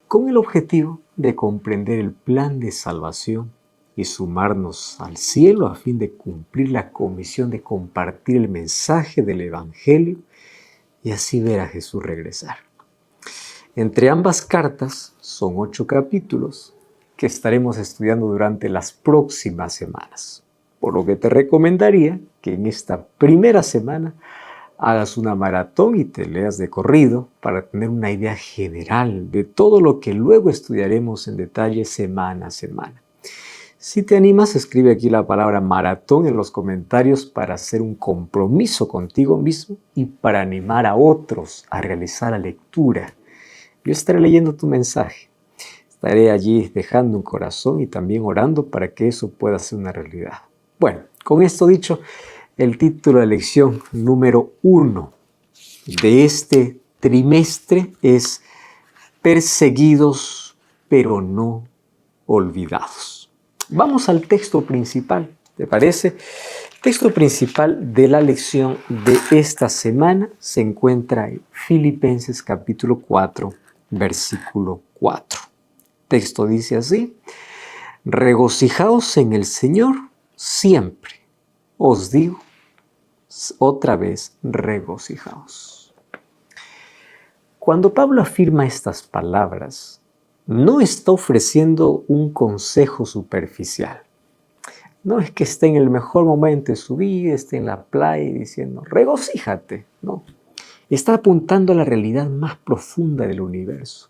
con el objetivo de comprender el plan de salvación y sumarnos al cielo a fin de cumplir la comisión de compartir el mensaje del Evangelio y así ver a Jesús regresar. Entre ambas cartas son 8 capítulos que estaremos estudiando durante las próximas semanas, por lo que te recomendaría que en esta primera semana hagas una maratón y te leas de corrido para tener una idea general de todo lo que luego estudiaremos en detalle semana a semana. Si te animas, escribe aquí la palabra maratón en los comentarios para hacer un compromiso contigo mismo y para animar a otros a realizar la lectura. Yo estaré leyendo tu mensaje. Estaré allí dejando un corazón y también orando para que eso pueda ser una realidad. Bueno, con esto dicho, el título de lección número 1 de este trimestre es Perseguidos pero no olvidados. Vamos al texto principal, ¿te parece? El texto principal de la lección de esta semana se encuentra en Filipenses capítulo 4, versículo 4. El texto dice así: regocijaos en el Señor siempre. Os digo otra vez, regocijaos. Cuando Pablo afirma estas palabras, no está ofreciendo un consejo superficial. No es que esté en el mejor momento de su vida, esté en la playa y diciendo, regocíjate. No, está apuntando a la realidad más profunda del universo.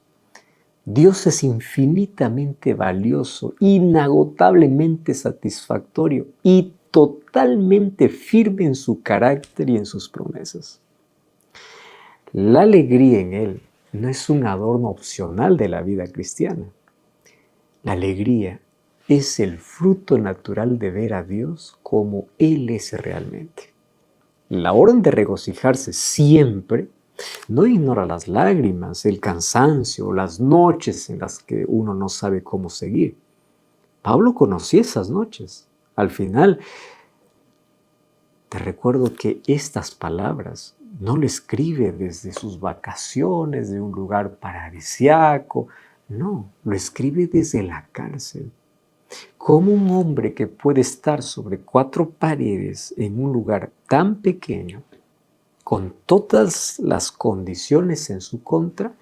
Dios es infinitamente valioso, inagotablemente satisfactorio y totalmente firme en su carácter y en sus promesas. La alegría en Él no es un adorno opcional de la vida cristiana. La alegría es el fruto natural de ver a Dios como Él es realmente. La orden de regocijarse siempre no ignora las lágrimas, el cansancio, las noches en las que uno no sabe cómo seguir. Pablo conocía esas noches. Al final, te recuerdo que estas palabras no lo escribe desde sus vacaciones de un lugar paradisiaco. No, lo escribe desde la cárcel. Como un hombre que puede estar sobre 4 paredes en un lugar tan pequeño, con todas las condiciones en su contra,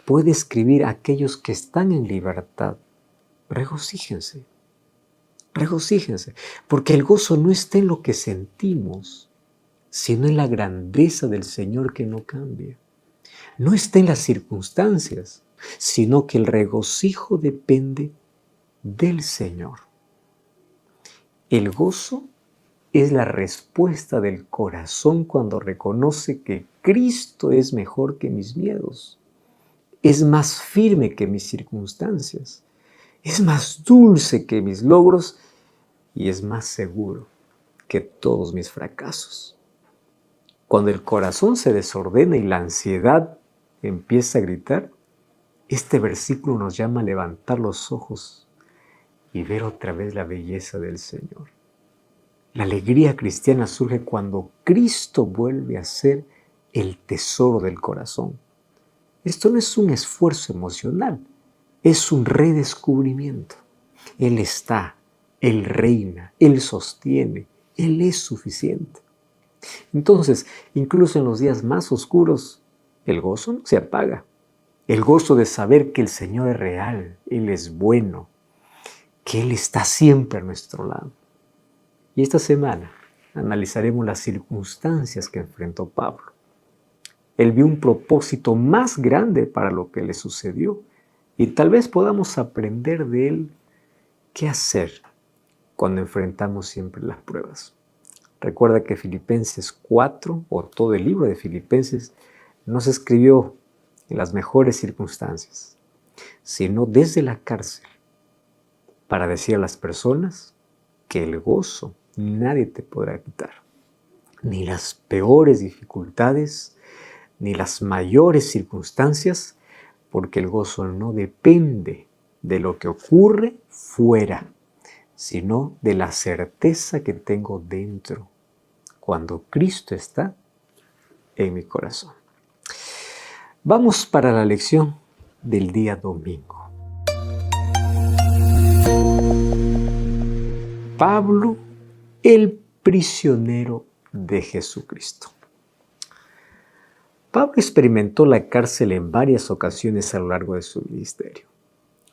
puede escribir a aquellos que están en libertad: regocíjense, regocíjense, porque el gozo no está en lo que sentimos, sino en la grandeza del Señor que no cambia. No está en las circunstancias, sino que el regocijo depende del Señor. El gozo es la respuesta del corazón cuando reconoce que Cristo es mejor que mis miedos, es más firme que mis circunstancias, es más dulce que mis logros y es más seguro que todos mis fracasos. Cuando el corazón se desordena y la ansiedad empieza a gritar, este versículo nos llama a levantar los ojos y ver otra vez la belleza del Señor. La alegría cristiana surge cuando Cristo vuelve a ser el tesoro del corazón. Esto no es un esfuerzo emocional, es un redescubrimiento. Él está, Él reina, Él sostiene, Él es suficiente. Entonces, incluso en los días más oscuros, el gozo no se apaga. El gozo de saber que el Señor es real, Él es bueno, que Él está siempre a nuestro lado. Y esta semana analizaremos las circunstancias que enfrentó Pablo. Él vio un propósito más grande para lo que le sucedió y tal vez podamos aprender de él qué hacer cuando enfrentamos siempre las pruebas. Recuerda que Filipenses 4, o todo el libro de Filipenses, no se escribió en las mejores circunstancias, sino desde la cárcel, para decir a las personas que el gozo nadie te podrá quitar. Ni las peores dificultades, ni las mayores circunstancias, porque el gozo no depende de lo que ocurre fuera, sino de la certeza que tengo dentro, cuando Cristo está en mi corazón. Vamos para la lección del día domingo. Pablo, el prisionero de Jesucristo. Pablo experimentó la cárcel en varias ocasiones a lo largo de su ministerio.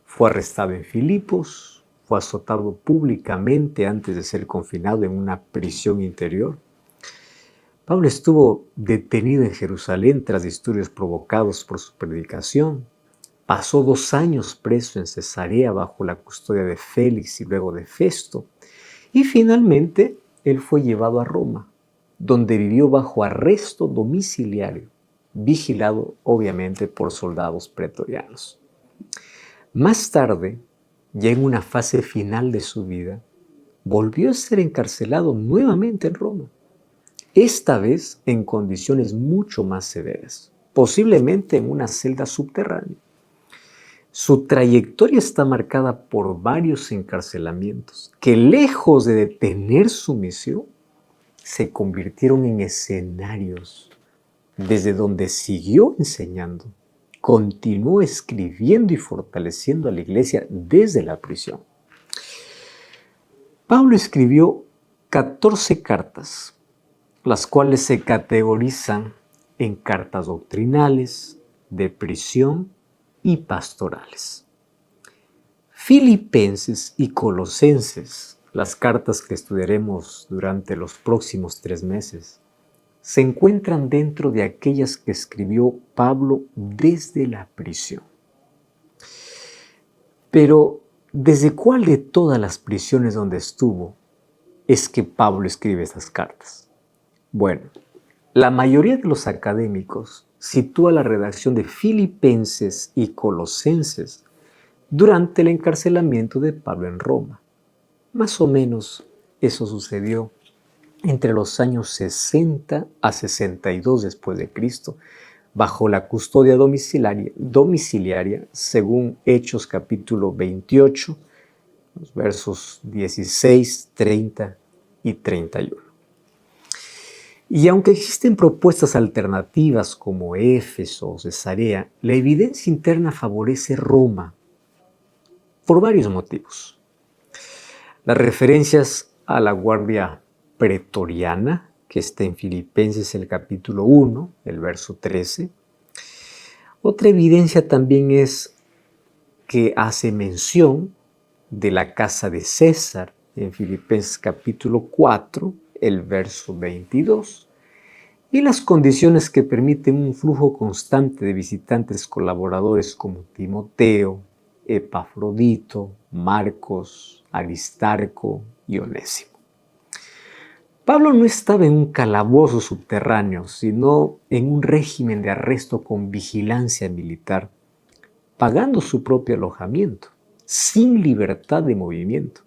Fue arrestado en Filipos, fue azotado públicamente antes de ser confinado en una prisión interior. Pablo estuvo detenido en Jerusalén tras disturbios provocados por su predicación. Pasó 2 años preso en Cesarea bajo la custodia de Félix y luego de Festo. Y finalmente él fue llevado a Roma, donde vivió bajo arresto domiciliario, vigilado obviamente por soldados pretorianos. Más tarde, ya en una fase final de su vida, volvió a ser encarcelado nuevamente en Roma, esta vez en condiciones mucho más severas, posiblemente en una celda subterránea. Su trayectoria está marcada por varios encarcelamientos que, lejos de detener su misión, se convirtieron en escenarios desde donde siguió enseñando, continuó escribiendo y fortaleciendo a la iglesia desde la prisión. Pablo escribió 14 cartas, las cuales se categorizan en cartas doctrinales, de prisión y pastorales. Filipenses y Colosenses, las cartas que estudiaremos durante los próximos 3 meses, se encuentran dentro de aquellas que escribió Pablo desde la prisión. Pero, ¿desde cuál de todas las prisiones donde estuvo es que Pablo escribe estas cartas? Bueno, la mayoría de los académicos sitúa la redacción de Filipenses y Colosenses durante el encarcelamiento de Pablo en Roma. Más o menos eso sucedió entre los años 60 a 62 después de Cristo, bajo la custodia domiciliaria, según Hechos capítulo 28, los versos 16, 30 y 31. Y aunque existen propuestas alternativas como Éfeso o Cesarea, la evidencia interna favorece Roma por varios motivos. Las referencias a la guardia pretoriana, que está en Filipenses el capítulo 1, el verso 13. Otra evidencia también es que hace mención de la casa de César en Filipenses capítulo 4, el verso 22, y las condiciones que permiten un flujo constante de visitantes colaboradores como Timoteo, Epafrodito, Marcos, Aristarco y Onésimo. Pablo no estaba en un calabozo subterráneo, sino en un régimen de arresto con vigilancia militar, pagando su propio alojamiento, sin libertad de movimiento,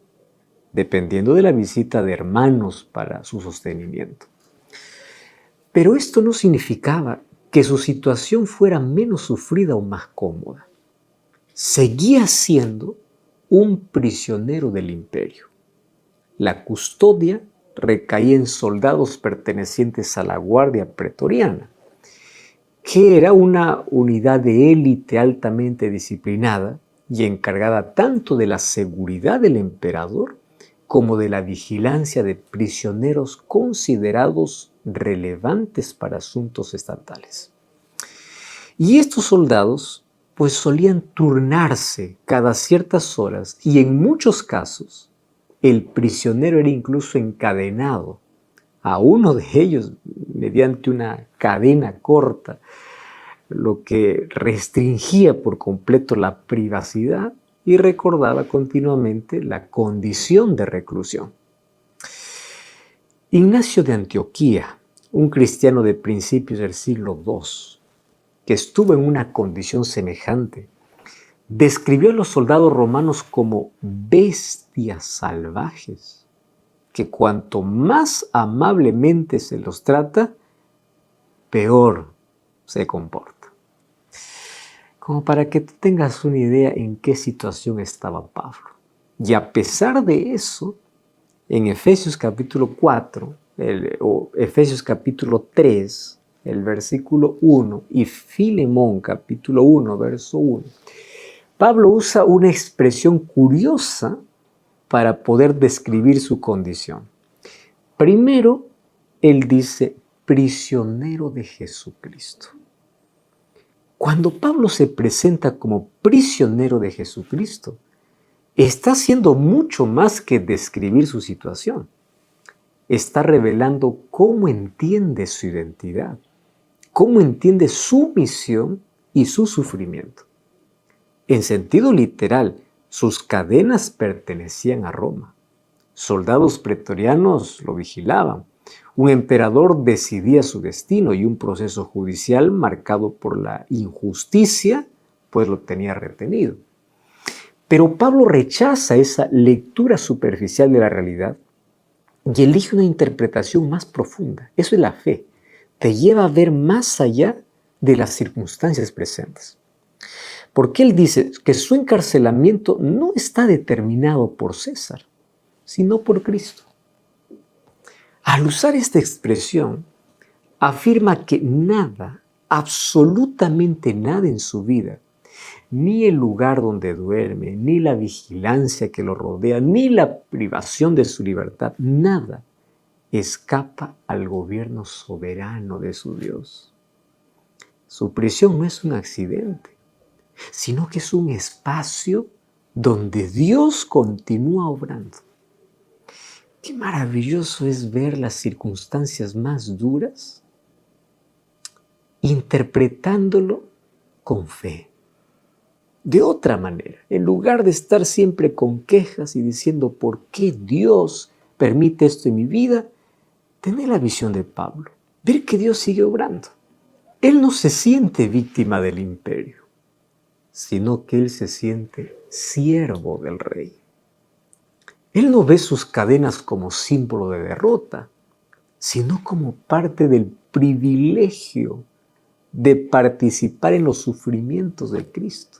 dependiendo de la visita de hermanos para su sostenimiento. Pero esto no significaba que su situación fuera menos sufrida o más cómoda. Seguía siendo un prisionero del imperio. La custodia recaía en soldados pertenecientes a la guardia pretoriana, que era una unidad de élite altamente disciplinada y encargada tanto de la seguridad del emperador como de la vigilancia de prisioneros considerados relevantes para asuntos estatales. Y estos soldados pues solían turnarse cada ciertas horas y en muchos casos el prisionero era incluso encadenado a uno de ellos mediante una cadena corta, lo que restringía por completo la privacidad y recordaba continuamente la condición de reclusión. Ignacio de Antioquía, un cristiano de principios del siglo II, que estuvo en una condición semejante, describió a los soldados romanos como bestias salvajes, que cuanto más amablemente se los trata, peor se comporta. Como para que tú tengas una idea en qué situación estaba Pablo. Y a pesar de eso, en Efesios capítulo 4 o Efesios capítulo 3, el versículo 1, y Filemón, capítulo 1, verso 1, Pablo usa una expresión curiosa para poder describir su condición. Primero, él dice, prisionero de Jesucristo. Cuando Pablo se presenta como prisionero de Jesucristo, está haciendo mucho más que describir su situación. Está revelando cómo entiende su identidad, cómo entiende su misión y su sufrimiento. En sentido literal, sus cadenas pertenecían a Roma. Soldados pretorianos lo vigilaban. Un emperador decidía su destino y un proceso judicial marcado por la injusticia, pues lo tenía retenido. Pero Pablo rechaza esa lectura superficial de la realidad y elige una interpretación más profunda. Eso es la fe. Te lleva a ver más allá de las circunstancias presentes. Porque él dice que su encarcelamiento no está determinado por César, sino por Cristo. Al usar esta expresión, afirma que nada, absolutamente nada en su vida, ni el lugar donde duerme, ni la vigilancia que lo rodea, ni la privación de su libertad, nada escapa al gobierno soberano de su Dios. Su prisión no es un accidente, sino que es un espacio donde Dios continúa obrando. Qué maravilloso es ver las circunstancias más duras interpretándolo con fe. De otra manera, en lugar de estar siempre con quejas y diciendo ¿por qué Dios permite esto en mi vida? Tener la visión de Pablo, ver que Dios sigue obrando. Él no se siente víctima del imperio, sino que él se siente siervo del rey. Él no ve sus cadenas como símbolo de derrota, sino como parte del privilegio de participar en los sufrimientos de Cristo.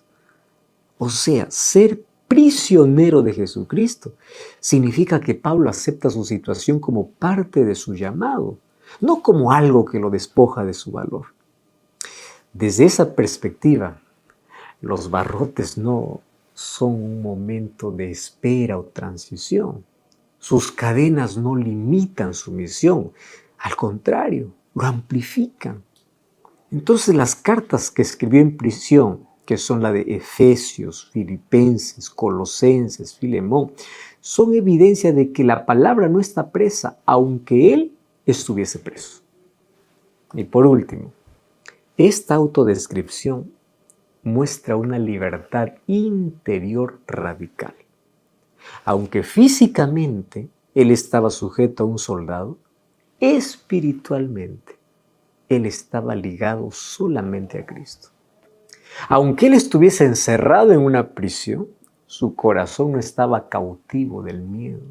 O sea, ser prisionero de Jesucristo significa que Pablo acepta su situación como parte de su llamado, no como algo que lo despoja de su valor. Desde esa perspectiva, los barrotes no son un momento de espera o transición. Sus cadenas no limitan su misión, al contrario, lo amplifican. Entonces las cartas que escribió en prisión, que son la de Efesios, Filipenses, Colosenses, Filemón, son evidencia de que la palabra no está presa, aunque él estuviese preso. Y por último, esta autodescripción muestra una libertad interior radical. Aunque físicamente él estaba sujeto a un soldado, espiritualmente él estaba ligado solamente a Cristo. Aunque él estuviese encerrado en una prisión, su corazón no estaba cautivo del miedo,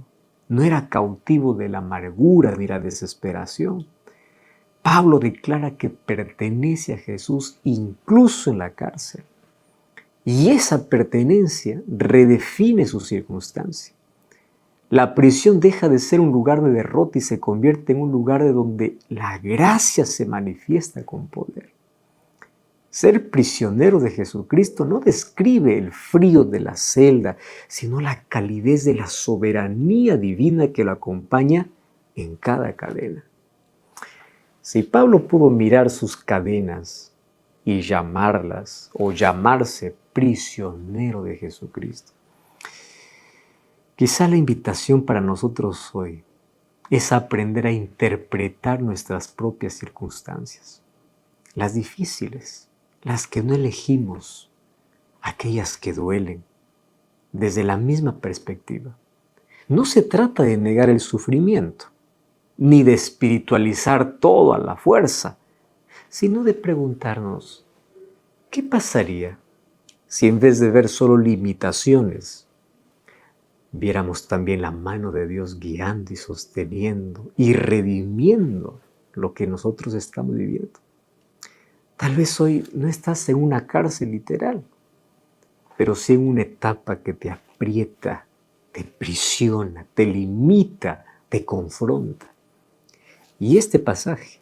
no era cautivo de la amargura ni la desesperación. Pablo declara que pertenece a Jesús incluso en la cárcel. Y esa pertenencia redefine su circunstancia. La prisión deja de ser un lugar de derrota y se convierte en un lugar de donde la gracia se manifiesta con poder. Ser prisionero de Jesucristo no describe el frío de la celda, sino la calidez de la soberanía divina que lo acompaña en cada cadena. Si Pablo pudo mirar sus cadenas y llamarlas o llamarse prisionero de Jesucristo, quizá la invitación para nosotros hoy es aprender a interpretar nuestras propias circunstancias, las difíciles, las que no elegimos, aquellas que duelen, desde la misma perspectiva. No se trata de negar el sufrimiento, ni de espiritualizar todo a la fuerza, sino de preguntarnos, ¿qué pasaría si en vez de ver solo limitaciones, viéramos también la mano de Dios guiando y sosteniendo y redimiendo lo que nosotros estamos viviendo? Tal vez hoy no estás en una cárcel literal, pero sí en una etapa que te aprieta, te prisiona, te limita, te confronta. Y este pasaje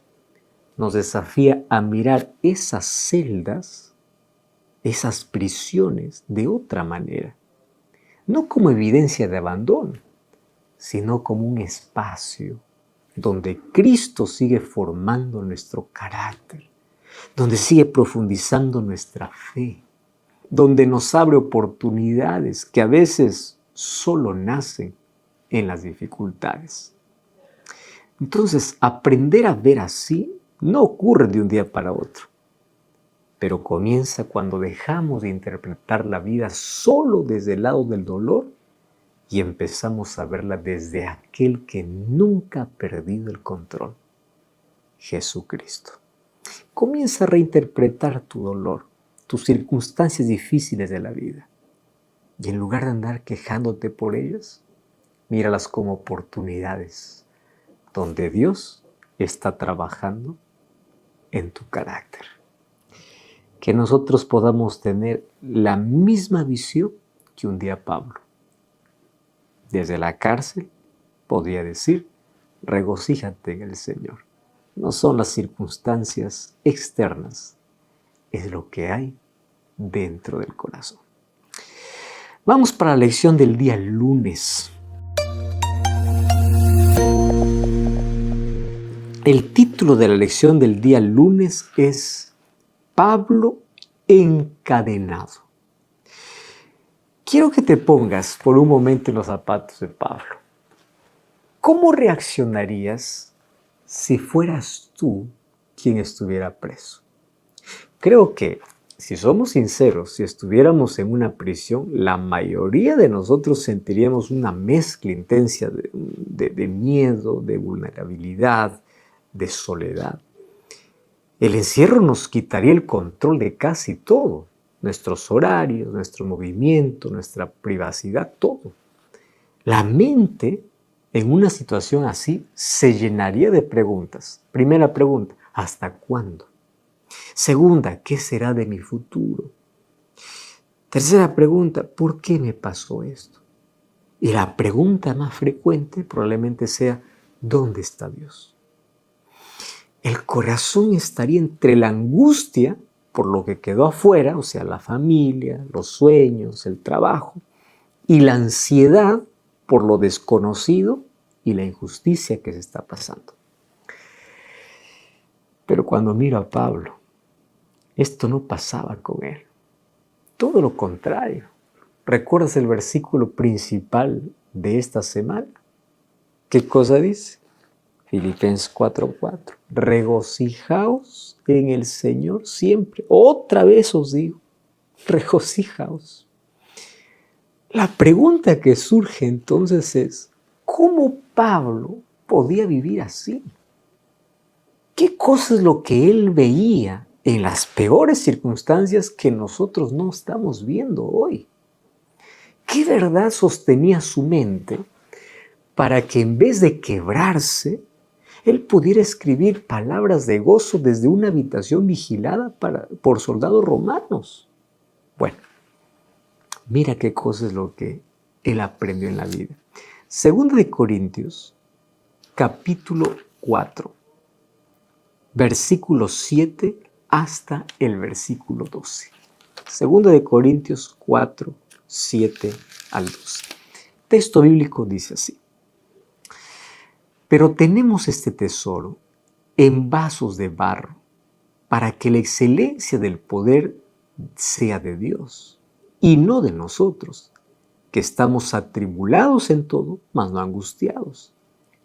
nos desafía a mirar esas celdas, esas prisiones, de otra manera. No como evidencia de abandono, sino como un espacio donde Cristo sigue formando nuestro carácter, donde sigue profundizando nuestra fe, donde nos abre oportunidades que a veces solo nacen en las dificultades. Entonces, aprender a ver así no ocurre de un día para otro, pero comienza cuando dejamos de interpretar la vida solo desde el lado del dolor y empezamos a verla desde aquel que nunca ha perdido el control, Jesucristo. Comienza a reinterpretar tu dolor, tus circunstancias difíciles de la vida. Y en lugar de andar quejándote por ellas, míralas como oportunidades donde Dios está trabajando en tu carácter. Que nosotros podamos tener la misma visión que un día Pablo. Desde la cárcel podía decir, regocíjate en el Señor. No son las circunstancias externas, es lo que hay dentro del corazón. Vamos para la lección del día lunes. El título de la lección del día lunes es Pablo encadenado. Quiero que te pongas por un momento en los zapatos de Pablo. ¿Cómo reaccionarías si fueras tú quien estuviera preso? Creo que, si somos sinceros, si estuviéramos en una prisión, la mayoría de nosotros sentiríamos una mezcla intensa de miedo, de vulnerabilidad, de soledad. El encierro nos quitaría el control de casi todo, nuestros horarios, nuestro movimiento, nuestra privacidad, todo. La mente en una situación así se llenaría de preguntas. Primera pregunta, ¿hasta cuándo? Segunda, ¿qué será de mi futuro? Tercera pregunta, ¿por qué me pasó esto? Y la pregunta más frecuente probablemente sea, ¿dónde está Dios? El corazón estaría entre la angustia por lo que quedó afuera, o sea, la familia, los sueños, el trabajo, y la ansiedad por lo desconocido y la injusticia que se está pasando. Pero cuando miro a Pablo, esto no pasaba con él. Todo lo contrario. ¿Recuerdas el versículo principal de esta semana? ¿Qué cosa dice? Filipenses 4:4. Regocijaos en el Señor siempre. Otra vez os digo, regocijaos. La pregunta que surge entonces es, ¿cómo Pablo podía vivir así? ¿Qué cosa es lo que él veía en las peores circunstancias que nosotros no estamos viendo hoy? ¿Qué verdad sostenía su mente para que en vez de quebrarse, él pudiera escribir palabras de gozo desde una habitación vigilada por soldados romanos? Bueno, mira qué cosa es lo que él aprendió en la vida. Segunda de Corintios, capítulo 4, versículo 7 hasta el versículo 12. Segunda de Corintios 4, 7 al 12. Texto bíblico dice así. Pero tenemos este tesoro en vasos de barro, para que la excelencia del poder sea de Dios y no de nosotros, que estamos atribulados en todo, mas no angustiados,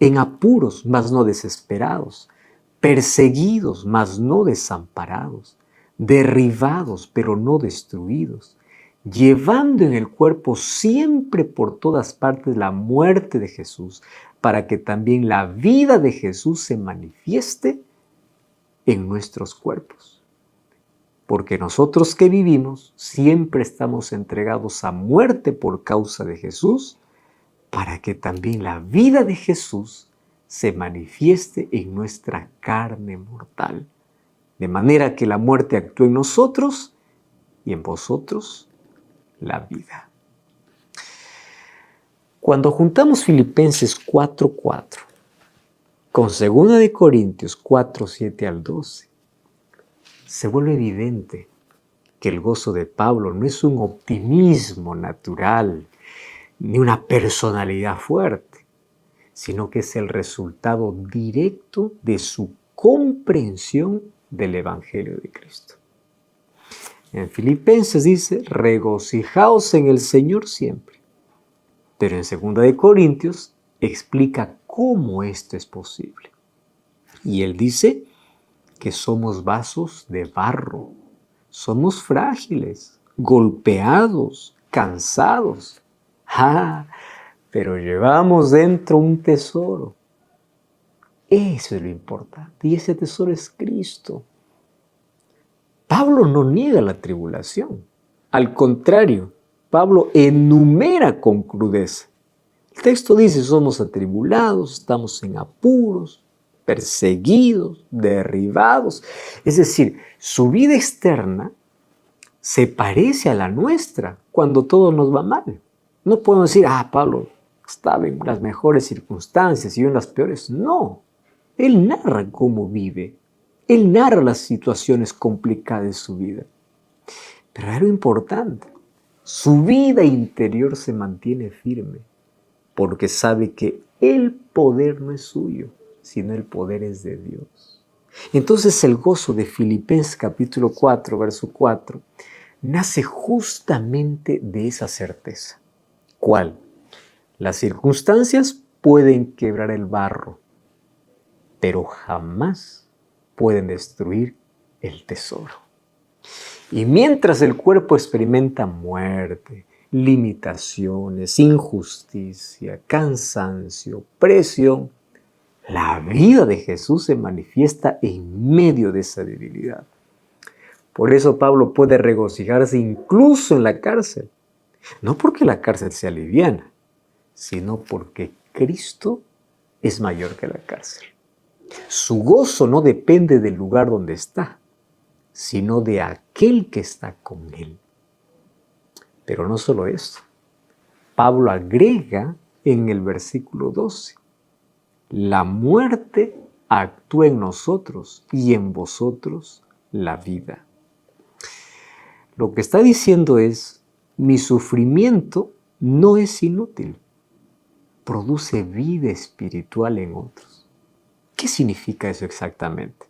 en apuros, mas no desesperados, perseguidos, mas no desamparados, derribados, pero no destruidos, llevando en el cuerpo siempre por todas partes la muerte de Jesús, para que también la vida de Jesús se manifieste en nuestros cuerpos. Porque nosotros que vivimos siempre estamos entregados a muerte por causa de Jesús, para que también la vida de Jesús se manifieste en nuestra carne mortal. De manera que la muerte actúe en nosotros y en vosotros la vida. Cuando juntamos Filipenses 4:4 con 2 de Corintios 4, 7 al 12, se vuelve evidente que el gozo de Pablo no es un optimismo natural ni una personalidad fuerte, sino que es el resultado directo de su comprensión del Evangelio de Cristo. En Filipenses dice, regocijaos en el Señor siempre. Pero en 2 de Corintios explica cómo esto es posible. Y él dice que somos vasos de barro, somos frágiles, golpeados, cansados. Pero llevamos dentro un tesoro. Eso es lo importante. Y ese tesoro es Cristo. Pablo no niega la tribulación. Al contrario, Pablo enumera con crudeza. El texto dice, somos atribulados, estamos en apuros, perseguidos, derribados. Es decir, su vida externa se parece a la nuestra cuando todo nos va mal. No podemos decir, Pablo estaba en las mejores circunstancias y yo en las peores. No, él narra cómo vive. Él narra las situaciones complicadas de su vida. Pero es lo importante, su vida interior se mantiene firme porque sabe que el poder no es suyo, sino el poder es de Dios. Entonces el gozo de Filipenses capítulo 4, verso 4, nace justamente de esa certeza. ¿Cuál? Las circunstancias pueden quebrar el barro, pero jamás pueden destruir el tesoro. Y mientras el cuerpo experimenta muerte, limitaciones, injusticia, cansancio, presión, la vida de Jesús se manifiesta en medio de esa debilidad. Por eso Pablo puede regocijarse incluso en la cárcel. No porque la cárcel sea liviana, sino porque Cristo es mayor que la cárcel. Su gozo no depende del lugar donde está, sino de aquel que está con él. Pero no solo eso. Pablo agrega en el versículo 12, la muerte actúa en nosotros y en vosotros la vida. Lo que está diciendo es, mi sufrimiento no es inútil, produce vida espiritual en otros. ¿Qué significa eso exactamente?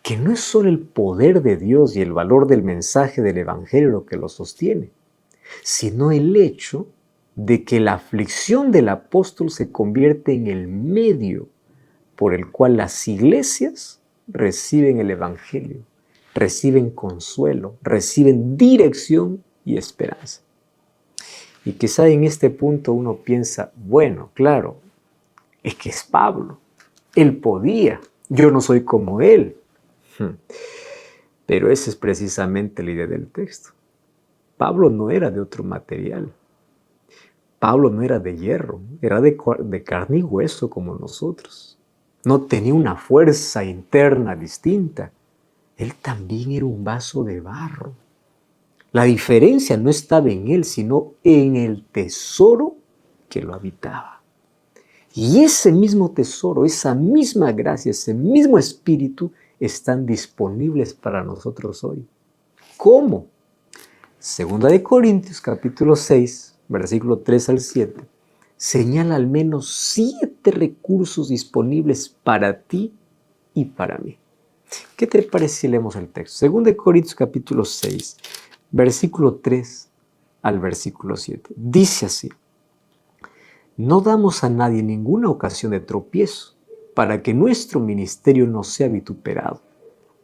Que no es solo el poder de Dios y el valor del mensaje del Evangelio lo que lo sostiene, sino el hecho de que la aflicción del apóstol se convierte en el medio por el cual las iglesias reciben el Evangelio, reciben consuelo, reciben dirección y esperanza. Y quizá en este punto uno piensa, bueno, claro, es que es Pablo. Él podía, yo no soy como él. Pero esa es precisamente la idea del texto. Pablo no era de otro material. Pablo no era de hierro, era de carne y hueso como nosotros. No tenía una fuerza interna distinta. Él también era un vaso de barro. La diferencia no estaba en él, sino en el tesoro que lo habitaba. Y ese mismo tesoro, esa misma gracia, ese mismo espíritu están disponibles para nosotros hoy. ¿Cómo? 2 de Corintios capítulo 6, versículo 3 al 7, señala al menos 7 recursos disponibles para ti y para mí. ¿Qué te parece si leemos el texto? 2 de Corintios capítulo 6, versículo 3 al versículo 7. Dice así, no damos a nadie ninguna ocasión de tropiezo para que nuestro ministerio no sea vituperado.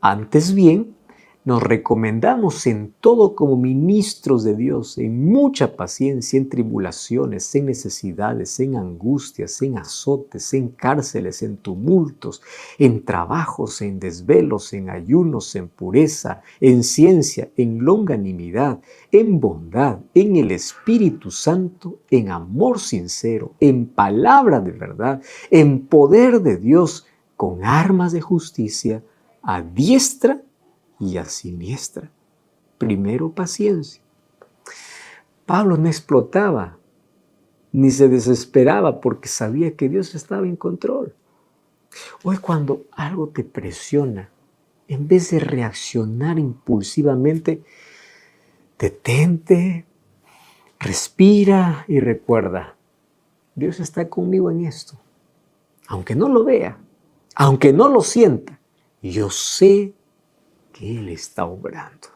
Antes bien, nos recomendamos en todo como ministros de Dios, en mucha paciencia, en tribulaciones, en necesidades, en angustias, en azotes, en cárceles, en tumultos, en trabajos, en desvelos, en ayunos, en pureza, en ciencia, en longanimidad, en bondad, en el Espíritu Santo, en amor sincero, en palabra de verdad, en poder de Dios, con armas de justicia, a diestra y a siniestra. Primero, paciencia. Pablo no explotaba, ni se desesperaba porque sabía que Dios estaba en control. Hoy cuando algo te presiona, en vez de reaccionar impulsivamente, detente, respira y recuerda, Dios está conmigo en esto. Aunque no lo vea, aunque no lo sienta, yo sé que Él está obrando.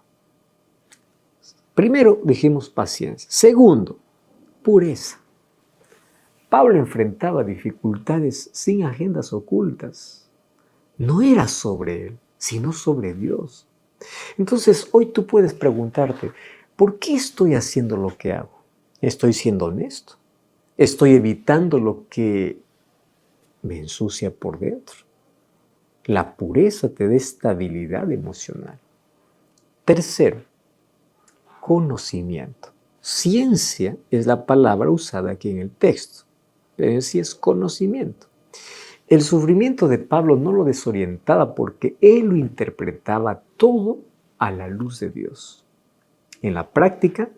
Primero, dijimos paciencia. Segundo, pureza. Pablo enfrentaba dificultades sin agendas ocultas. No era sobre él, sino sobre Dios. Entonces, hoy tú puedes preguntarte, ¿por qué estoy haciendo lo que hago? ¿Estoy siendo honesto? ¿Estoy evitando lo que me ensucia por dentro? La pureza te da estabilidad emocional. Tercero, conocimiento. Ciencia es la palabra usada aquí en el texto, pero en sí es conocimiento. El sufrimiento de Pablo no lo desorientaba porque él lo interpretaba todo a la luz de Dios. En la práctica,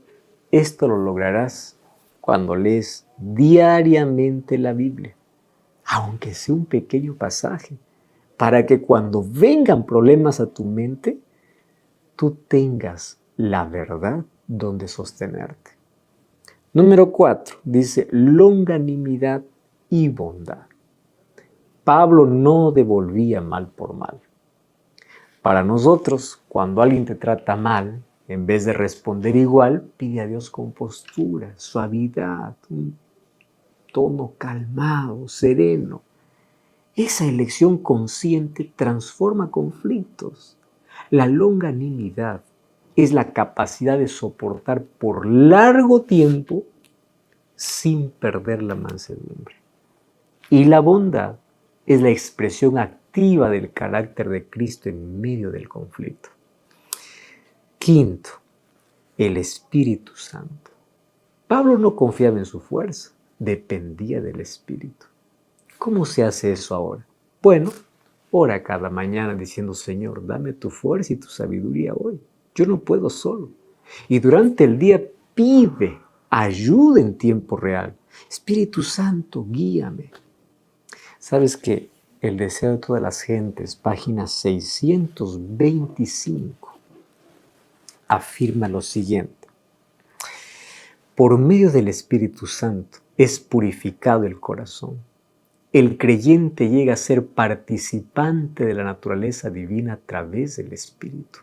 esto lo lograrás cuando lees diariamente la Biblia, aunque sea un pequeño pasaje, para que cuando vengan problemas a tu mente, tú tengas la verdad donde sostenerte. Número 4, dice longanimidad y bondad. Pablo no devolvía mal por mal. Para nosotros, cuando alguien te trata mal, en vez de responder igual, pide a Dios compostura, suavidad, un tono calmado, sereno. Esa elección consciente transforma conflictos. La longanimidad es la capacidad de soportar por largo tiempo sin perder la mansedumbre. Y la bondad es la expresión activa del carácter de Cristo en medio del conflicto. Quinto, el Espíritu Santo. Pablo no confiaba en su fuerza, dependía del Espíritu. ¿Cómo se hace eso ahora? Bueno, ora cada mañana diciendo, Señor, dame tu fuerza y tu sabiduría hoy. Yo no puedo solo. Y durante el día pide ayuda en tiempo real. Espíritu Santo, guíame. ¿Sabes que El deseo de todas las gentes, página 625, afirma lo siguiente? Por medio del Espíritu Santo es purificado el corazón. El creyente llega a ser participante de la naturaleza divina a través del Espíritu.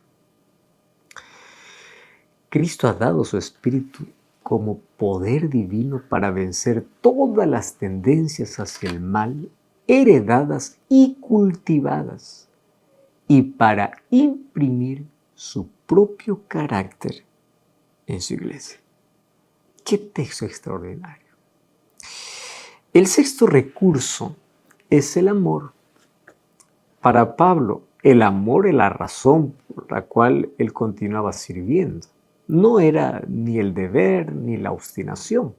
Cristo ha dado su Espíritu como poder divino para vencer todas las tendencias hacia el mal, heredadas y cultivadas, y para imprimir su propio carácter en su iglesia. ¡Qué texto extraordinario! El sexto recurso es el amor. Para Pablo, el amor es la razón por la cual él continuaba sirviendo. No era ni el deber ni la obstinación.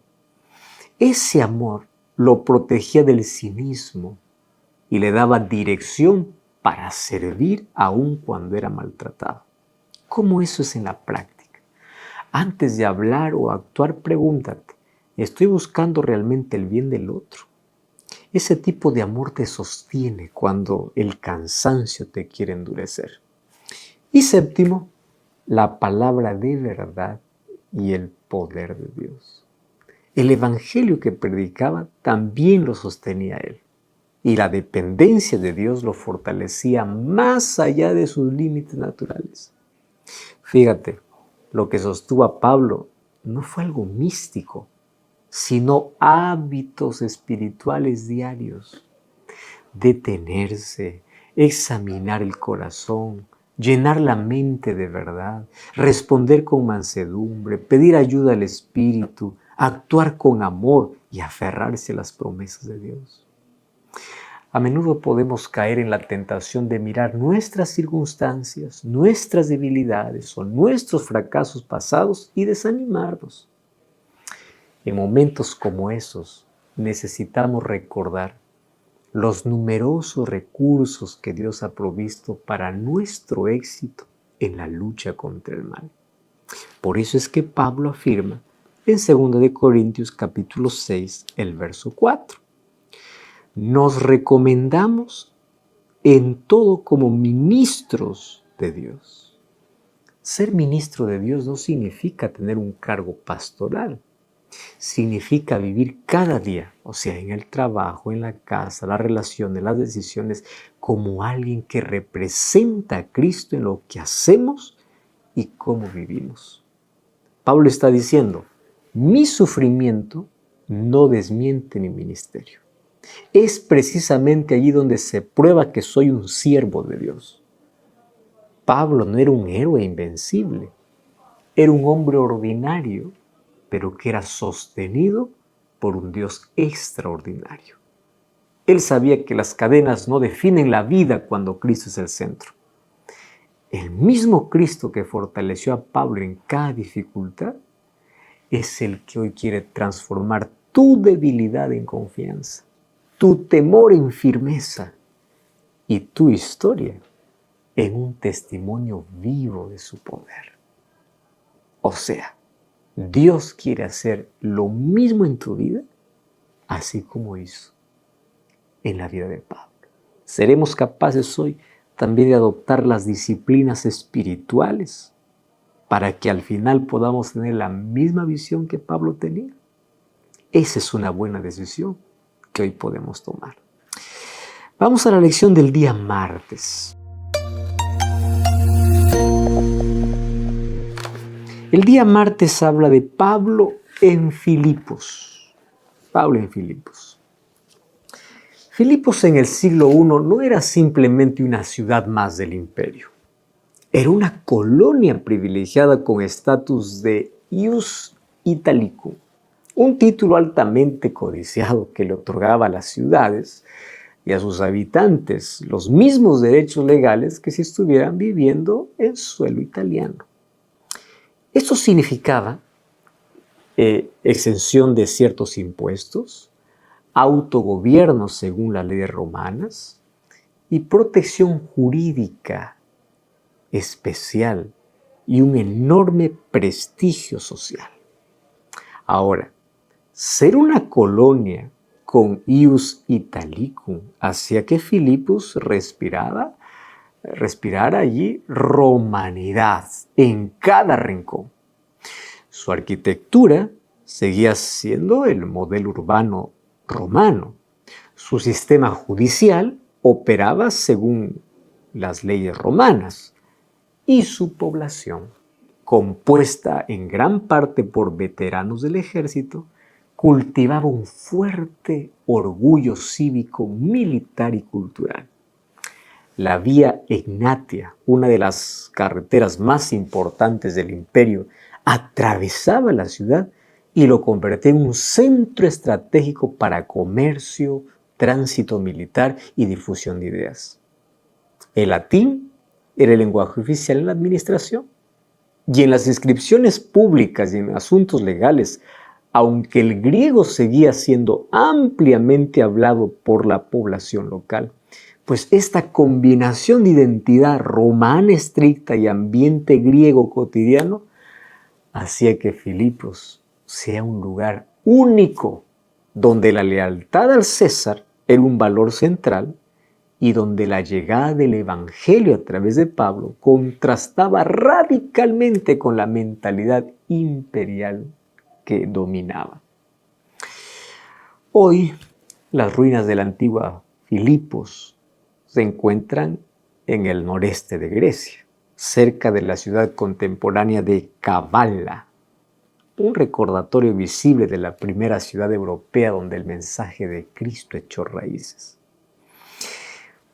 Ese amor lo protegía del cinismo y le daba dirección para servir aun cuando era maltratado. ¿Cómo eso es en la práctica? Antes de hablar o actuar, pregúntate, ¿estoy buscando realmente el bien del otro? Ese tipo de amor te sostiene cuando el cansancio te quiere endurecer. Y séptimo, la palabra de verdad y el poder de Dios. El evangelio que predicaba también lo sostenía él. Y la dependencia de Dios lo fortalecía más allá de sus límites naturales. Fíjate, lo que sostuvo a Pablo no fue algo místico, sino hábitos espirituales diarios. Detenerse, examinar el corazón, llenar la mente de verdad, responder con mansedumbre, pedir ayuda al Espíritu, actuar con amor y aferrarse a las promesas de Dios. A menudo podemos caer en la tentación de mirar nuestras circunstancias, nuestras debilidades o nuestros fracasos pasados y desanimarnos. En momentos como esos, necesitamos recordar los numerosos recursos que Dios ha provisto para nuestro éxito en la lucha contra el mal. Por eso es que Pablo afirma en 2 Corintios capítulo 6, el verso 4. nos recomendamos en todo como ministros de Dios. Ser ministro de Dios no significa tener un cargo pastoral. Significa vivir cada día, o sea, en el trabajo, en la casa, las relaciones, las decisiones, como alguien que representa a Cristo en lo que hacemos y cómo vivimos. Pablo está diciendo, mi sufrimiento no desmiente mi ministerio. Es precisamente allí donde se prueba que soy un siervo de Dios. Pablo no era un héroe invencible, era un hombre ordinario, pero que era sostenido por un Dios extraordinario. Él sabía que las cadenas no definen la vida cuando Cristo es el centro. El mismo Cristo que fortaleció a Pablo en cada dificultad es el que hoy quiere transformar tu debilidad en confianza, tu temor en firmeza y tu historia en un testimonio vivo de su poder. O sea, Dios quiere hacer lo mismo en tu vida, así como hizo en la vida de Pablo. Seremos capaces hoy también de adoptar las disciplinas espirituales para que al final podamos tener la misma visión que Pablo tenía. Esa es una buena decisión que hoy podemos tomar. Vamos a la lección del día martes. El día martes habla de Pablo en Filipos. Pablo en Filipos. Filipos en el siglo I no era simplemente una ciudad más del imperio. Era una colonia privilegiada con estatus de ius italicum, un título altamente codiciado que le otorgaba a las ciudades y a sus habitantes los mismos derechos legales que si estuvieran viviendo en suelo italiano. Esto significaba exención de ciertos impuestos, autogobierno según las leyes romanas y protección jurídica especial y un enorme prestigio social. Ahora, ser una colonia con ius italicum hacía que Filipos respirara allí romanidad en cada rincón. Su arquitectura seguía siendo el modelo urbano romano. Su sistema judicial operaba según las leyes romanas y su población, compuesta en gran parte por veteranos del ejército, cultivaba un fuerte orgullo cívico, militar y cultural. La Vía Egnatia, una de las carreteras más importantes del imperio, atravesaba la ciudad y lo convertía en un centro estratégico para comercio, tránsito militar y difusión de ideas. El latín era el lenguaje oficial en la administración y en las inscripciones públicas y en asuntos legales, aunque el griego seguía siendo ampliamente hablado por la población local, pues esta combinación de identidad romana estricta y ambiente griego cotidiano hacía que Filipos sea un lugar único donde la lealtad al César era un valor central y donde la llegada del Evangelio a través de Pablo contrastaba radicalmente con la mentalidad imperial que dominaba. Hoy, las ruinas de la antigua Filipos se encuentran en el noreste de Grecia, cerca de la ciudad contemporánea de Kavala, un recordatorio visible de la primera ciudad europea donde el mensaje de Cristo echó raíces.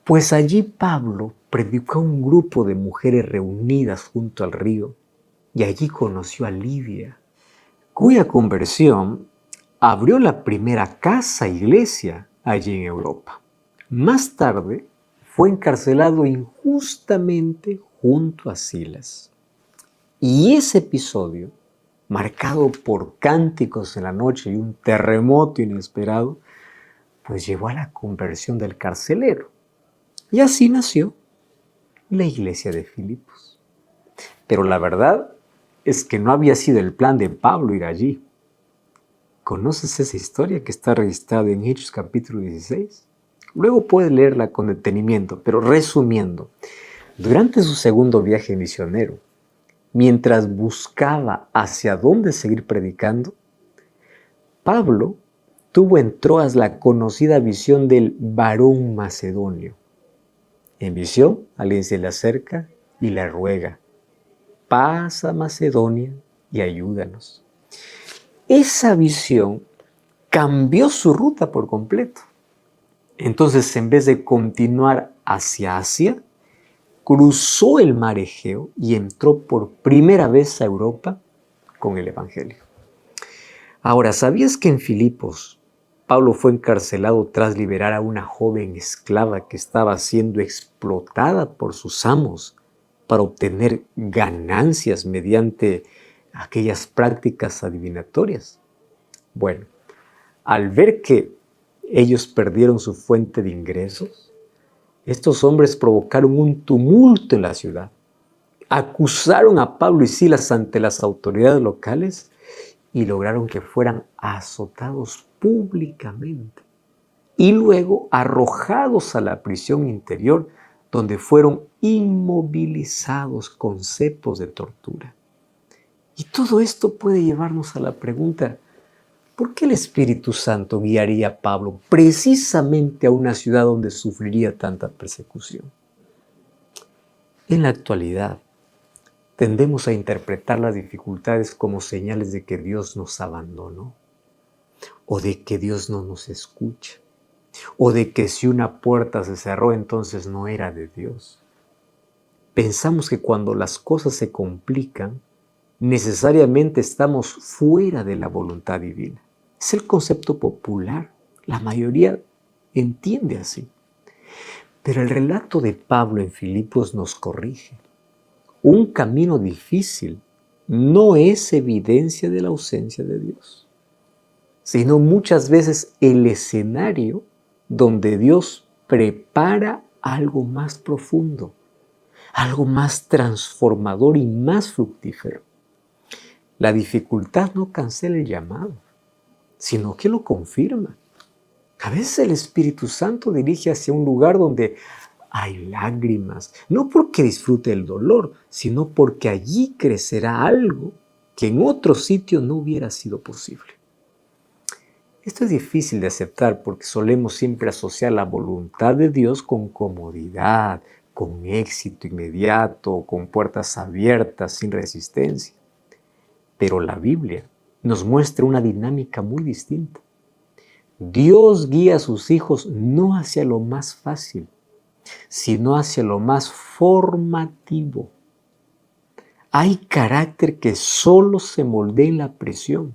Pues allí Pablo predicó a un grupo de mujeres reunidas junto al río y allí conoció a Lidia, cuya conversión abrió la primera casa-iglesia allí en Europa. Más tarde fue encarcelado injustamente junto a Silas. Y ese episodio, marcado por cánticos en la noche y un terremoto inesperado, pues llevó a la conversión del carcelero. Y así nació la iglesia de Filipos. Pero la verdad es que no había sido el plan de Pablo ir allí. ¿Conoces esa historia que está registrada en Hechos capítulo 16? Luego puedes leerla con detenimiento, pero resumiendo, durante su segundo viaje misionero, mientras buscaba hacia dónde seguir predicando, Pablo tuvo en Troas la conocida visión del varón macedonio. En visión, alguien se le acerca y le ruega: pasa a Macedonia y ayúdanos. Esa visión cambió su ruta por completo. Entonces, en vez de continuar hacia Asia, cruzó el mar Egeo y entró por primera vez a Europa con el Evangelio. Ahora, ¿sabías que en Filipos Pablo fue encarcelado tras liberar a una joven esclava que estaba siendo explotada por sus amos para obtener ganancias mediante aquellas prácticas adivinatorias? Bueno, al ver que ellos perdieron su fuente de ingresos, estos hombres provocaron un tumulto en la ciudad. Acusaron a Pablo y Silas ante las autoridades locales y lograron que fueran azotados públicamente y luego arrojados a la prisión interior, donde fueron inmovilizados con cepos de tortura. Y todo esto puede llevarnos a la pregunta: ¿por qué el Espíritu Santo guiaría a Pablo precisamente a una ciudad donde sufriría tanta persecución? En la actualidad, tendemos a interpretar las dificultades como señales de que Dios nos abandonó, o de que Dios no nos escucha, o de que si una puerta se cerró, entonces no era de Dios. Pensamos que cuando las cosas se complican, necesariamente estamos fuera de la voluntad divina. Es el concepto popular. La mayoría entiende así. Pero el relato de Pablo en Filipos nos corrige. Un camino difícil no es evidencia de la ausencia de Dios, sino muchas veces el escenario donde Dios prepara algo más profundo, algo más transformador y más fructífero. La dificultad no cancela el llamado, sino que lo confirma. A veces el Espíritu Santo dirige hacia un lugar donde hay lágrimas, no porque disfrute el dolor, sino porque allí crecerá algo que en otro sitio no hubiera sido posible. Esto es difícil de aceptar porque solemos siempre asociar la voluntad de Dios con comodidad, con éxito inmediato, con puertas abiertas, sin resistencia. Pero la Biblia nos muestra una dinámica muy distinta. Dios guía a sus hijos no hacia lo más fácil, sino hacia lo más formativo. Hay carácter que solo se moldea en la presión.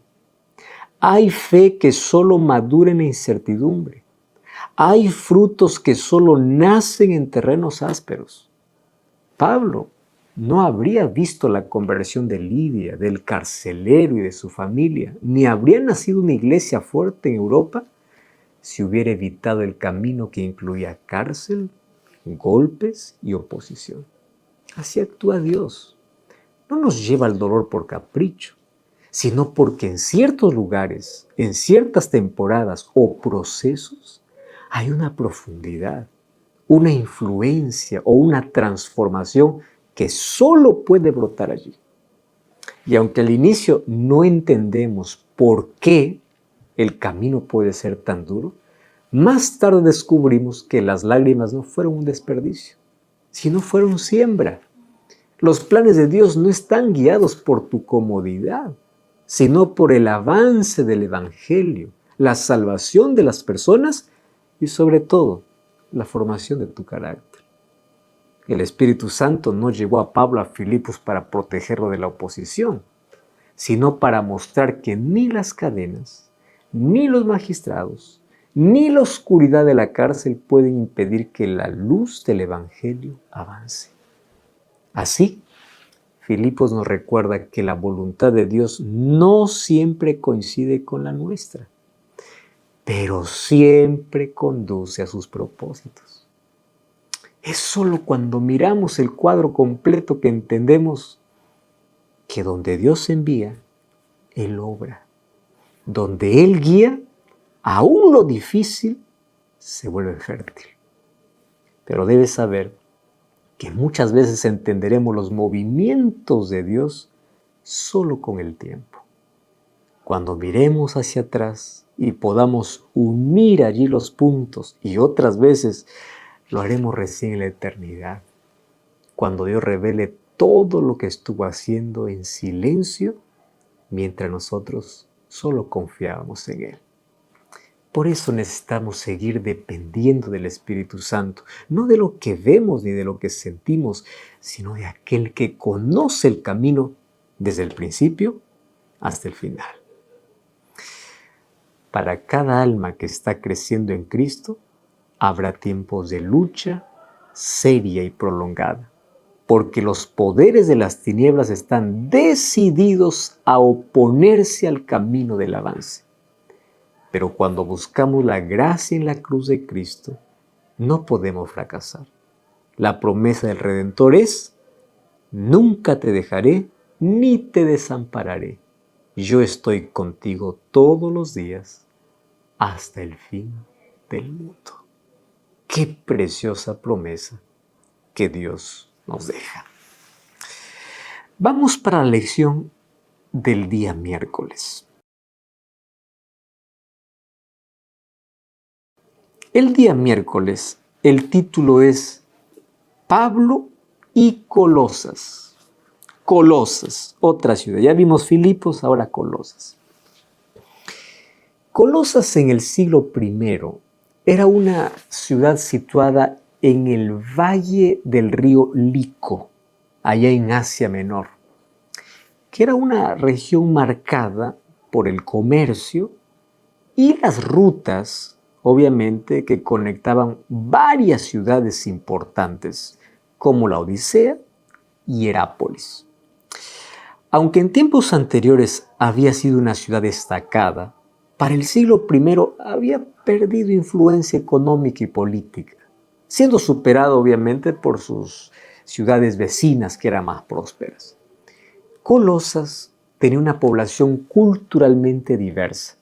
Hay fe que solo madura en la incertidumbre. Hay frutos que solo nacen en terrenos ásperos. Pablo no habría visto la conversión de Lidia, del carcelero y de su familia, ni habría nacido una iglesia fuerte en Europa si hubiera evitado el camino que incluía cárcel, golpes y oposición. Así actúa Dios. No nos lleva al dolor por capricho, sino porque en ciertos lugares, en ciertas temporadas o procesos, hay una profundidad, una influencia o una transformación que solo puede brotar allí. Y aunque al inicio no entendemos por qué el camino puede ser tan duro, más tarde descubrimos que las lágrimas no fueron un desperdicio, sino fueron siembra. Los planes de Dios no están guiados por tu comodidad, sino por el avance del Evangelio, la salvación de las personas y sobre todo la formación de tu carácter. El Espíritu Santo no llevó a Pablo a Filipos para protegerlo de la oposición, sino para mostrar que ni las cadenas, ni los magistrados, ni la oscuridad de la cárcel pueden impedir que la luz del Evangelio avance. Así, Filipos nos recuerda que la voluntad de Dios no siempre coincide con la nuestra, pero siempre conduce a sus propósitos. Es solo cuando miramos el cuadro completo que entendemos que donde Dios envía, Él obra. Donde Él guía, aún lo difícil se vuelve fértil. Pero debes saber que muchas veces entenderemos los movimientos de Dios solo con el tiempo. Cuando miremos hacia atrás y podamos unir allí los puntos, y otras veces lo haremos recién en la eternidad, cuando Dios revele todo lo que estuvo haciendo en silencio mientras nosotros solo confiábamos en Él. Por eso necesitamos seguir dependiendo del Espíritu Santo, no de lo que vemos ni de lo que sentimos, sino de aquel que conoce el camino desde el principio hasta el final. Para cada alma que está creciendo en Cristo, habrá tiempos de lucha seria y prolongada, porque los poderes de las tinieblas están decididos a oponerse al camino del avance. Pero cuando buscamos la gracia en la cruz de Cristo, no podemos fracasar. La promesa del Redentor es: nunca te dejaré ni te desampararé. Yo estoy contigo todos los días hasta el fin del mundo. Qué preciosa promesa que Dios nos deja. Vamos para la lección del día miércoles. El día miércoles, el título es Pablo y Colosas. Colosas, otra ciudad. Ya vimos Filipos, ahora Colosas. Colosas en el siglo I era una ciudad situada en el valle del río Lico, allá en Asia Menor, que era una región marcada por el comercio y las rutas, obviamente, que conectaban varias ciudades importantes, como la Odisea y Herápolis. Aunque en tiempos anteriores había sido una ciudad destacada, para el siglo I había perdido influencia económica y política, siendo superado obviamente por sus ciudades vecinas que eran más prósperas. Colosas tenía una población culturalmente diversa: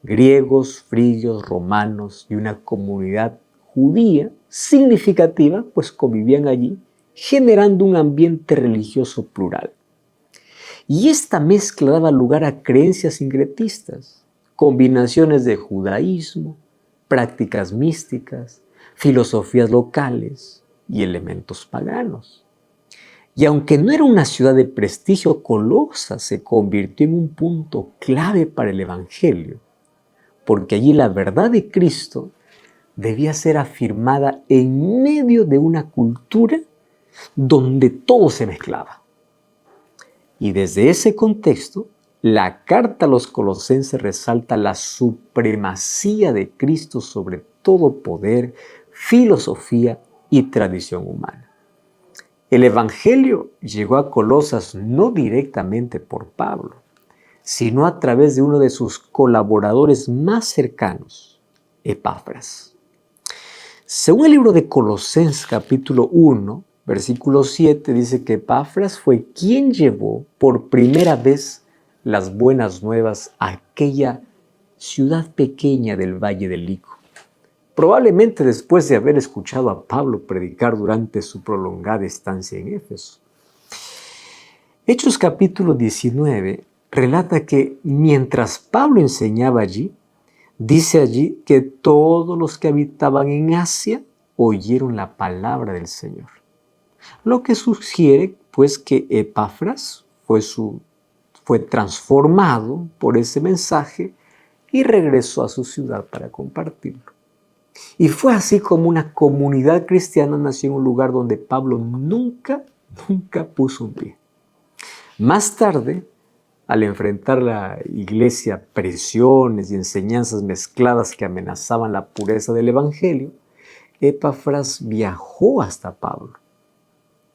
griegos, frigios, romanos y una comunidad judía significativa, pues convivían allí, generando un ambiente religioso plural. Y esta mezcla daba lugar a creencias sincretistas, combinaciones de judaísmo, prácticas místicas, filosofías locales y elementos paganos. Y aunque no era una ciudad de prestigio, Colosas se convirtió en un punto clave para el Evangelio, porque allí la verdad de Cristo debía ser afirmada en medio de una cultura donde todo se mezclaba. Y desde ese contexto, la carta a los colosenses resalta la supremacía de Cristo sobre todo poder, filosofía y tradición humana. El Evangelio llegó a Colosas no directamente por Pablo, sino a través de uno de sus colaboradores más cercanos, Epafras. Según el libro de Colosenses capítulo 1, versículo 7, dice que Epafras fue quien llevó por primera vez las buenas nuevas a aquella ciudad pequeña del Valle del Lico, probablemente después de haber escuchado a Pablo predicar durante su prolongada estancia en Éfeso. Hechos capítulo 19 relata que mientras Pablo enseñaba allí, dice allí que todos los que habitaban en Asia oyeron la palabra del Señor. Lo que sugiere pues que Epafras fue transformado por ese mensaje y regresó a su ciudad para compartirlo. Y fue así como una comunidad cristiana nació en un lugar donde Pablo nunca puso un pie. Más tarde, al enfrentar la iglesia presiones y enseñanzas mezcladas que amenazaban la pureza del Evangelio, Epafras viajó hasta Pablo,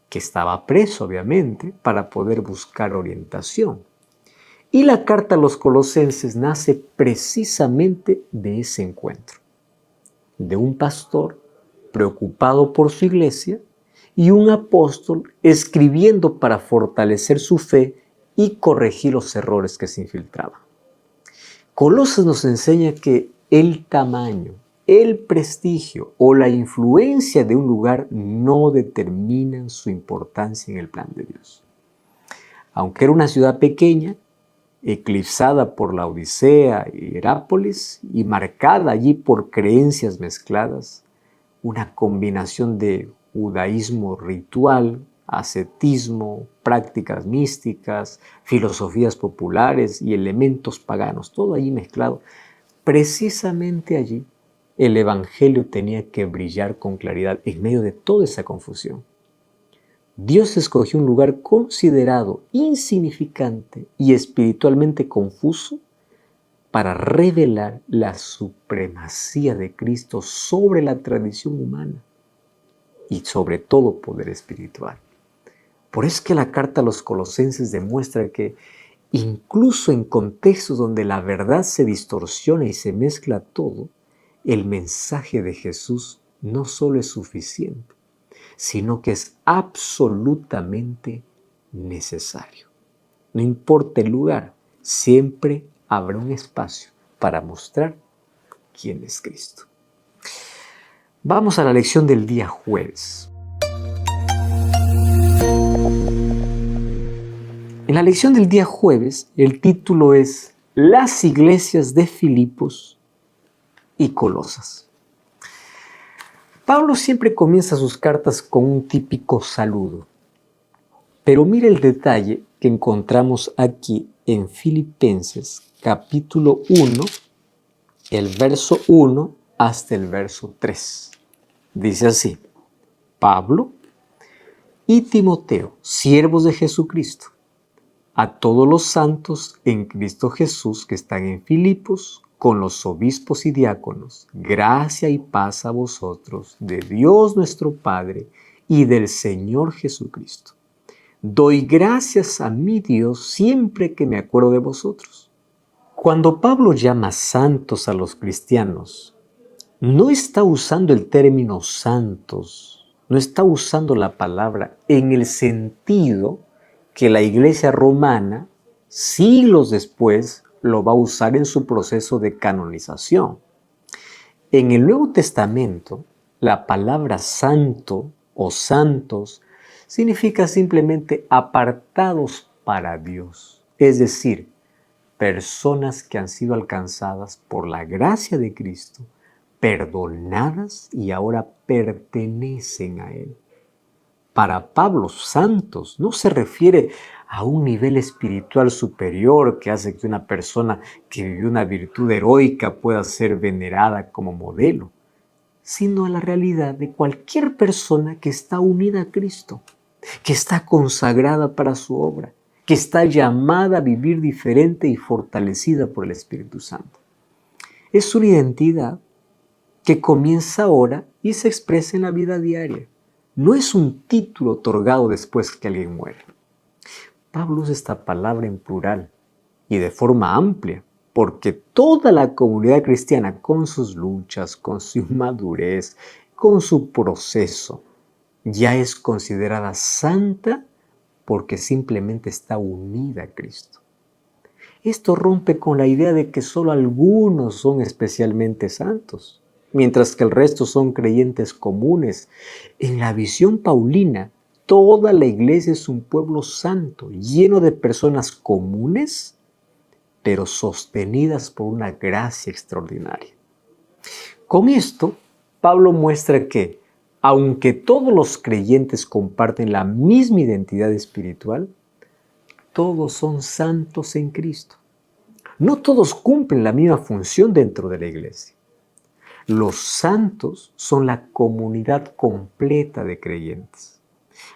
que estaba preso obviamente, para poder buscar orientación. Y la carta a los colosenses nace precisamente de ese encuentro, de un pastor preocupado por su iglesia y un apóstol escribiendo para fortalecer su fe y corregir los errores que se infiltraban. Colosas nos enseña que el tamaño el prestigio o la influencia de un lugar no determinan su importancia en el plan de Dios. Aunque era una ciudad pequeña, eclipsada por la Odisea y Herápolis y marcada allí por creencias mezcladas, una combinación de judaísmo ritual, ascetismo, prácticas místicas, filosofías populares y elementos paganos, todo allí mezclado. Precisamente allí el Evangelio tenía que brillar con claridad en medio de toda esa confusión. Dios escogió un lugar considerado insignificante y espiritualmente confuso para revelar la supremacía de Cristo sobre la tradición humana y sobre todo poder espiritual. Por eso es que la carta a los Colosenses demuestra que incluso en contextos donde la verdad se distorsiona y se mezcla todo, el mensaje de Jesús no solo es suficiente, sino que es absolutamente necesario. No importa el lugar, siempre habrá un espacio para mostrar quién es Cristo. Vamos a la lección del día jueves. En la lección del día jueves, el título es Las iglesias de Filipos y Colosas. Pablo siempre comienza sus cartas con un típico saludo. Pero mira el detalle que encontramos aquí en Filipenses capítulo 1, el verso 1 hasta el verso 3. Dice así: Pablo y Timoteo, siervos de Jesucristo, a todos los santos en Cristo Jesús que están en Filipos, con los obispos y diáconos, gracia y paz a vosotros, de Dios nuestro Padre y del Señor Jesucristo. Doy gracias a mi Dios siempre que me acuerdo de vosotros. Cuando Pablo llama santos a los cristianos, no está usando el término santos, no está usando la palabra en el sentido que la iglesia romana, siglos después, lo va a usar en su proceso de canonización. En el Nuevo Testamento, la palabra santo o santos significa simplemente apartados para Dios, es decir, personas que han sido alcanzadas por la gracia de Cristo, perdonadas y ahora pertenecen a Él. Para Pablo, santos no se refiere a un nivel espiritual superior que hace que una persona que vivió una virtud heroica pueda ser venerada como modelo, sino a la realidad de cualquier persona que está unida a Cristo, que está consagrada para su obra, que está llamada a vivir diferente y fortalecida por el Espíritu Santo. Es una identidad que comienza ahora y se expresa en la vida diaria. No es un título otorgado después que alguien muere. Pablo usa esta palabra en plural y de forma amplia, porque toda la comunidad cristiana, con sus luchas, con su inmadurez, con su proceso, ya es considerada santa porque simplemente está unida a Cristo. Esto rompe con la idea de que solo algunos son especialmente santos, mientras que el resto son creyentes comunes. En la visión paulina, toda la iglesia es un pueblo santo, lleno de personas comunes, pero sostenidas por una gracia extraordinaria. Con esto, Pablo muestra que, aunque todos los creyentes comparten la misma identidad espiritual, todos son santos en Cristo. No todos cumplen la misma función dentro de la iglesia. Los santos son la comunidad completa de creyentes.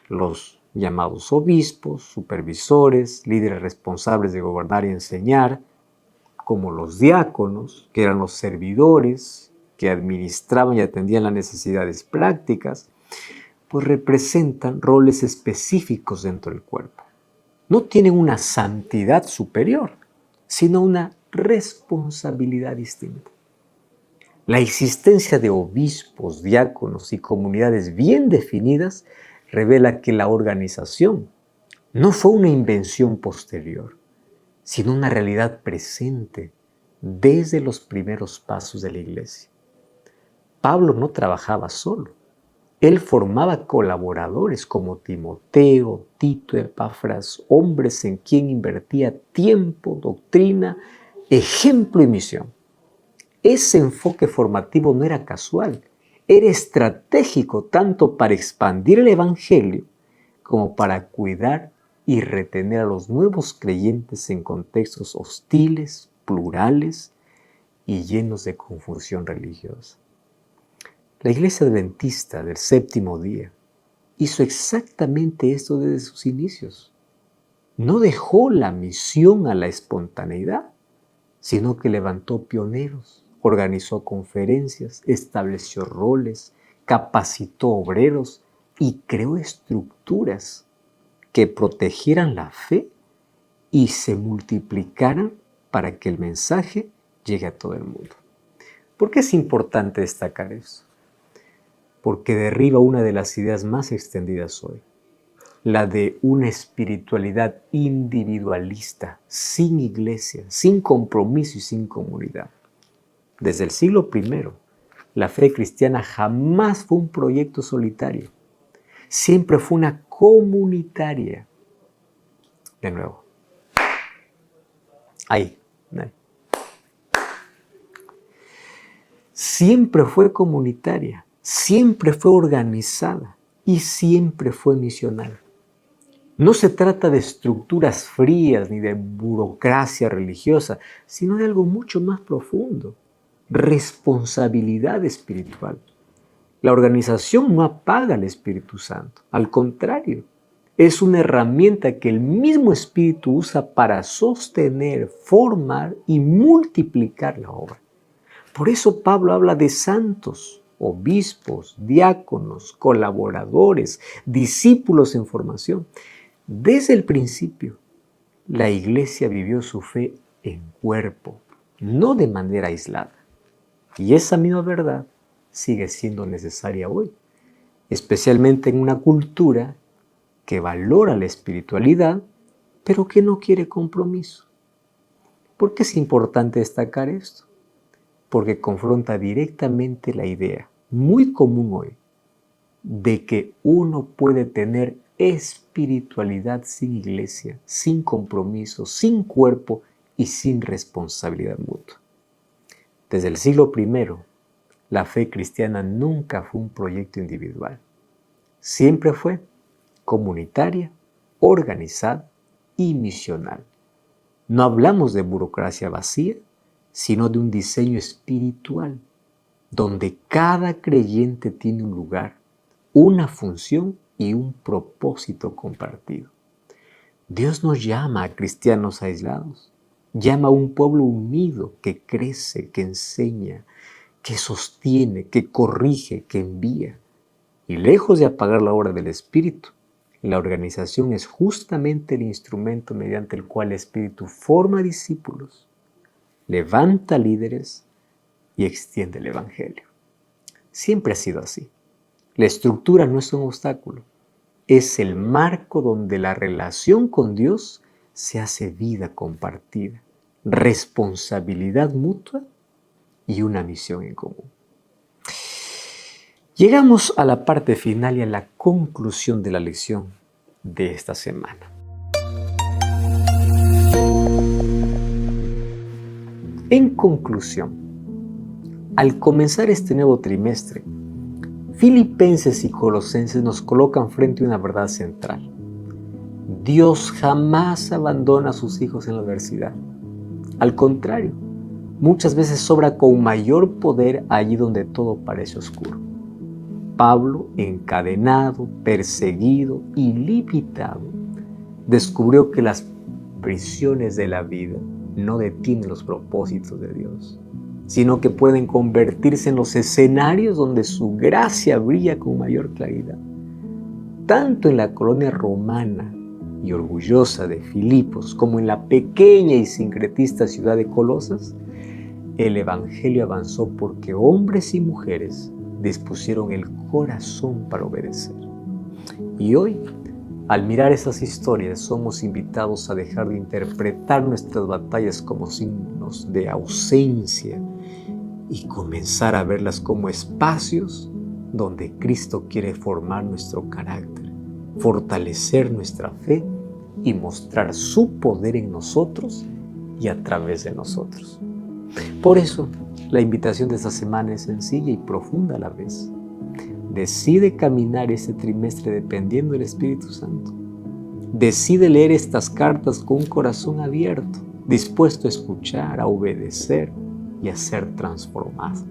Los llamados obispos, supervisores, líderes responsables de gobernar y enseñar, como los diáconos, que eran los servidores, que administraban y atendían las necesidades prácticas, pues representan roles específicos dentro del cuerpo. No tienen una santidad superior, sino una responsabilidad distinta. La existencia de obispos, diáconos y comunidades bien definidas revela que la organización no fue una invención posterior, sino una realidad presente desde los primeros pasos de la iglesia. Pablo no trabajaba solo. Él formaba colaboradores como Timoteo, Tito, Epafras, hombres en quien invertía tiempo, doctrina, ejemplo y misión. Ese enfoque formativo no era casual, era estratégico tanto para expandir el Evangelio como para cuidar y retener a los nuevos creyentes en contextos hostiles, plurales y llenos de confusión religiosa. La Iglesia Adventista del Séptimo Día hizo exactamente esto desde sus inicios. No dejó la misión a la espontaneidad, sino que levantó pioneros, organizó conferencias, estableció roles, capacitó obreros y creó estructuras que protegieran la fe y se multiplicaran para que el mensaje llegue a todo el mundo. ¿Por qué es importante destacar eso? Porque derriba una de las ideas más extendidas hoy, la de una espiritualidad individualista, sin iglesia, sin compromiso y sin comunidad. Desde el siglo I, la fe cristiana jamás fue un proyecto solitario, siempre fue una comunitaria. De nuevo. Ahí. Siempre fue comunitaria, siempre fue organizada y siempre fue misional. No se trata de estructuras frías ni de burocracia religiosa, sino de algo mucho más profundo, responsabilidad espiritual. La organización no apaga al Espíritu Santo, al contrario, es una herramienta que el mismo Espíritu usa para sostener, formar y multiplicar la obra. Por eso Pablo habla de santos, obispos, diáconos, colaboradores, discípulos en formación. Desde el principio, la Iglesia vivió su fe en cuerpo, no de manera aislada. Y esa misma verdad sigue siendo necesaria hoy, especialmente en una cultura que valora la espiritualidad, pero que no quiere compromiso. ¿Por qué es importante destacar esto? Porque confronta directamente la idea, muy común hoy, de que uno puede tener espiritualidad sin iglesia, sin compromiso, sin cuerpo y sin responsabilidad mutua. Desde el siglo I, la fe cristiana nunca fue un proyecto individual. Siempre fue comunitaria, organizada y misional. No hablamos de burocracia vacía, sino de un diseño espiritual, donde cada creyente tiene un lugar, una función y un propósito compartido. Dios nos llama a cristianos aislados, llama a un pueblo unido que crece, que enseña, que sostiene, que corrige, que envía. Y lejos de apagar la obra del Espíritu, la organización es justamente el instrumento mediante el cual el Espíritu forma discípulos, levanta líderes y extiende el Evangelio. Siempre ha sido así. La estructura no es un obstáculo, es el marco donde la relación con Dios se hace vida compartida, responsabilidad mutua y una misión en común. Llegamos a la parte final y a la conclusión de la lección de esta semana. En conclusión, al comenzar este nuevo trimestre, Filipenses y Colosenses nos colocan frente a una verdad central. Dios jamás abandona a sus hijos en la adversidad. Al contrario, muchas veces obra con mayor poder allí donde todo parece oscuro. Pablo, encadenado, perseguido y limitado, descubrió que las prisiones de la vida no detienen los propósitos de Dios, sino que pueden convertirse en los escenarios donde su gracia brilla con mayor claridad. Tanto en la colonia romana y orgullosa de Filipos como en la pequeña y sincretista ciudad de Colosas, el Evangelio avanzó porque hombres y mujeres dispusieron el corazón para obedecer. Y hoy, al mirar esas historias, somos invitados a dejar de interpretar nuestras batallas como signos de ausencia y comenzar a verlas como espacios donde Cristo quiere formar nuestro carácter, fortalecer nuestra fe y mostrar su poder en nosotros y a través de nosotros. Por eso, la invitación de esta semana es sencilla y profunda a la vez. Decide caminar este trimestre dependiendo del Espíritu Santo. Decide leer estas cartas con un corazón abierto, dispuesto a escuchar, a obedecer y a ser transformado.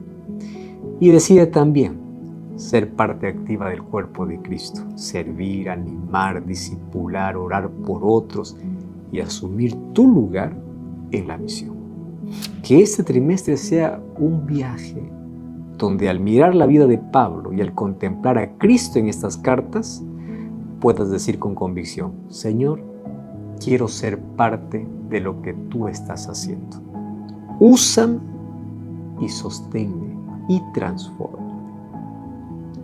Y decide también ser parte activa del cuerpo de Cristo, servir, animar, discipular, orar por otros y asumir tu lugar en la misión. Que este trimestre sea un viaje donde al mirar la vida de Pablo y al contemplar a Cristo en estas cartas, puedas decir con convicción: Señor, quiero ser parte de lo que tú estás haciendo. Úsame y sosténme y transforma.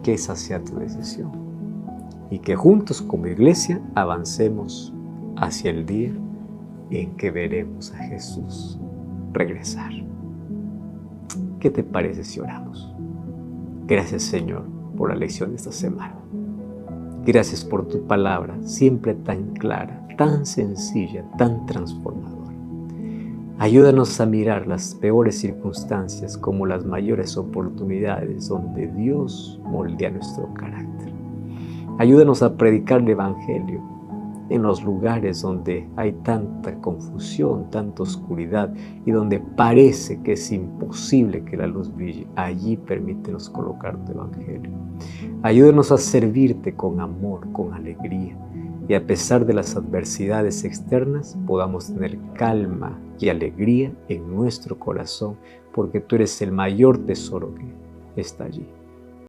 Que esa sea tu decisión y que juntos como iglesia avancemos hacia el día en que veremos a Jesús regresar. ¿Qué te parece si oramos? Gracias, Señor, por la lección de esta semana. Gracias por tu palabra, siempre tan clara, tan sencilla, tan transformadora. Ayúdanos a mirar las peores circunstancias como las mayores oportunidades donde Dios moldea nuestro carácter. Ayúdanos a predicar el Evangelio en los lugares donde hay tanta confusión, tanta oscuridad y donde parece que es imposible que la luz brille. Allí permítenos colocar tu Evangelio. Ayúdanos a servirte con amor, con alegría, y a pesar de las adversidades externas podamos tener calma y alegría en nuestro corazón, porque tú eres el mayor tesoro que está allí.